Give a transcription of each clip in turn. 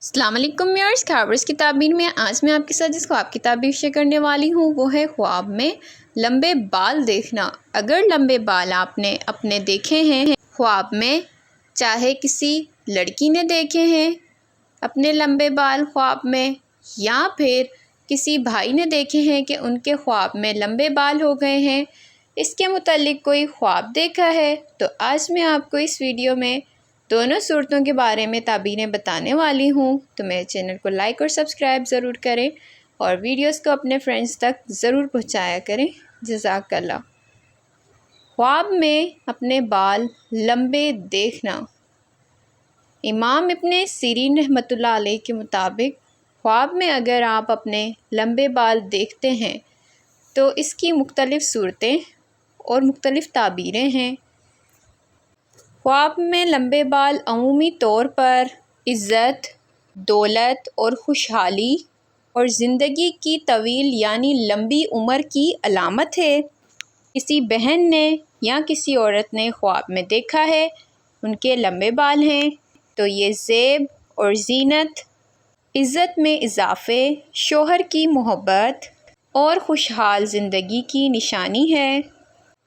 السلام علیکم ویورز، خابرز کی تعبیر میں آج میں آپ کے ساتھ جس خواب کی تعبیر شیئر کرنے والی ہوں وہ ہے خواب میں لمبے بال دیکھنا۔ اگر لمبے بال آپ نے اپنے دیکھے ہیں خواب میں، چاہے کسی لڑکی نے دیکھے ہیں اپنے لمبے بال خواب میں، یا پھر کسی بھائی نے دیکھے ہیں کہ ان کے خواب میں لمبے بال ہو گئے ہیں، اس کے متعلق کوئی خواب دیکھا ہے، تو آج میں آپ کو اس ویڈیو میں دونوں صورتوں کے بارے میں تعبیریں بتانے والی ہوں۔ تو میرے چینل کو لائک اور سبسکرائب ضرور کریں اور ویڈیوز کو اپنے فرینڈز تک ضرور پہنچایا کریں۔ جزاک اللہ۔ خواب میں اپنے بال لمبے دیکھنا۔ امام ابن سیرین رحمۃ اللہ علیہ کے مطابق خواب میں اگر آپ اپنے لمبے بال دیکھتے ہیں تو اس کی مختلف صورتیں اور مختلف تعبیریں ہیں۔ خواب میں لمبے بال عمومی طور پر عزت، دولت اور خوشحالی اور زندگی کی طویل یعنی لمبی عمر کی علامت ہے۔ کسی بہن نے یا کسی عورت نے خواب میں دیکھا ہے ان کے لمبے بال ہیں تو یہ زیب اور زینت، عزت میں اضافے، شوہر کی محبت اور خوشحال زندگی کی نشانی ہے۔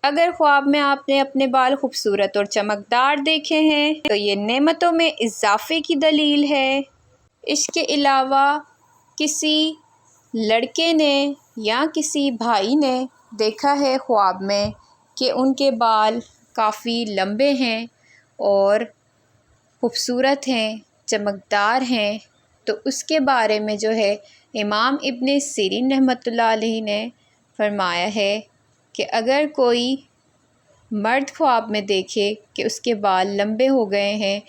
اگر خواب میں آپ نے اپنے بال خوبصورت اور چمکدار دیکھے ہیں تو یہ نعمتوں میں اضافے کی دلیل ہے۔ اس کے علاوہ کسی لڑکے نے یا کسی بھائی نے دیکھا ہے خواب میں کہ ان کے بال کافی لمبے ہیں اور خوبصورت ہیں، چمکدار ہیں، تو اس کے بارے میں جو ہے امام ابن سیرین رحمۃ اللہ علیہ نے فرمایا ہے کہ اگر کوئی مرد خواب میں دیکھے کہ اس کے بال لمبے ہو گئے ہیں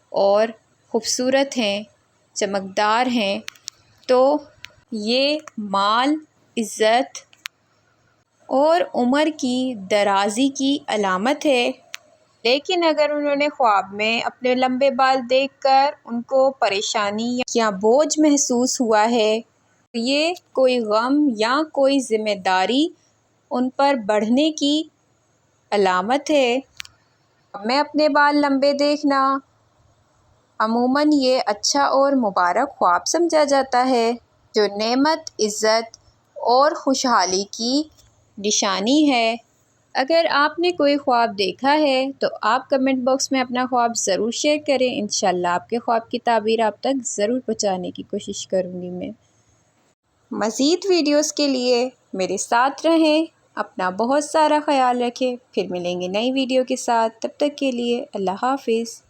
اور خوبصورت ہیں، چمکدار ہیں، تو یہ مال، عزت اور عمر کی درازی کی علامت ہے۔ لیکن اگر انہوں نے خواب میں اپنے لمبے بال دیکھ کر ان کو پریشانی یا بوجھ محسوس ہوا ہے تو یہ کوئی غم یا کوئی ذمہ داری ان پر بڑھنے کی علامت ہے۔ میں اپنے بال لمبے دیکھنا عموماً یہ اچھا اور مبارک خواب سمجھا جاتا ہے جو نعمت، عزت اور خوشحالی کی نشانی ہے۔ اگر آپ نے کوئی خواب دیکھا ہے تو آپ کمنٹ باکس میں اپنا خواب ضرور شیئر کریں، انشاءاللہ آپ کے خواب کی تعبیر آپ تک ضرور پہنچانے کی کوشش کروں گی میں۔ مزید ویڈیوز کے لیے میرے ساتھ رہیں، اپنا بہت سارا خیال رکھیں، پھر ملیں گے نئی ویڈیو کے ساتھ، تب تک کے لیے اللہ حافظ۔